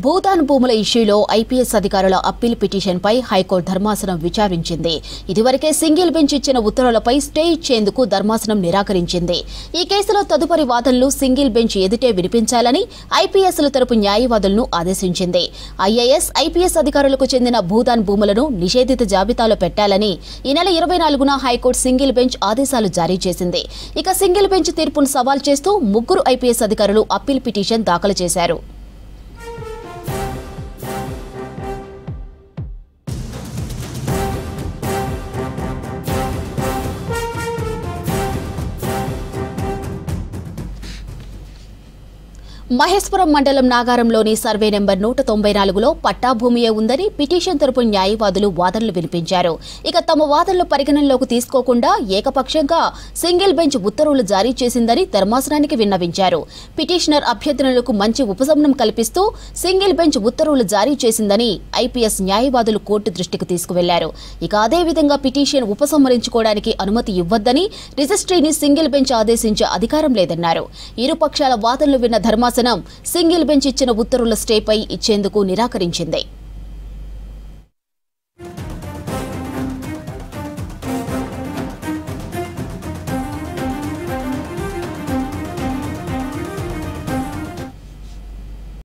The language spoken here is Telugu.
భూదాన్ భూముల ఇష్యూలో ఐపీఎస్ అధికారుల అప్పీల్ పిటిషన్పై హైకోర్టు ధర్మాసనం విచారించింది. ఇదివరకే సింగిల్ బెంచ్ ఇచ్చిన ఉత్తర్వులపై స్టే ఇచ్చేందుకు ధర్మాసనం నిరాకరించింది. ఈ కేసులో తదుపరి వాదనలు సింగిల్ బెంచ్ ఎదుటే వినిపించాలని ఐపీఎస్ల తరపు న్యాయవాదులను ఆదేశించింది. ఐఏఎస్, ఐపీఎస్ అధికారులకు చెందిన భూదాన్ భూములను నిషేధిత జాబితాలో పెట్టాలని ఈ నెల 24న హైకోర్టు సింగిల్ బెంచ్ ఆదేశాలు జారీ చేసింది. ఇక సింగిల్ బెంచ్ తీర్పును సవాల్ చేస్తూ ముగ్గురు ఐపీఎస్ అధికారులు అప్పీల్ పిటిషన్ దాఖలు చేశారు. మహేశ్వరం మండలం నాగారంలోని సర్వే నెంబర్ 194లో పట్టా భూమియే ఉందని పిటిషన్ తరపు న్యాయవాదులు వాదనలు వినిపించారు. ఇక తమ వాదనలు పరిగణనలోకి తీసుకోకుండా ఏకపక్షంగా సింగిల్ బెంచ్ ఉత్తర్వులు జారీ చేసిందని ధర్మాసనానికి విన్నవించారు. పిటిషనర్ అభ్యర్థనలకు మంచి ఉపశమనం కల్పిస్తూ సింగిల్ బెంచ్ ఉత్తర్వులు జారీ చేసిందని ఐపీఎస్ న్యాయవాదులు కోర్టు దృష్టికి తీసుకువెళ్లారు. ఇక అదేవిధంగా పిటిషన్ ఉపసంహరించుకోవడానికి అనుమతి ఇవ్వొద్దని రిజిస్ట్రీని సింగిల్ బెంచ్ ఆదేశించే అధికారం లేదన్నారు. ఇరుపక్షాల వాదనలు విన్న ధర్మాసనం సింగిల్ బెంచ్ ఇచ్చిన ఉత్తర్వుల స్టేపై ఇచ్చేందుకు నిరాకరించింది.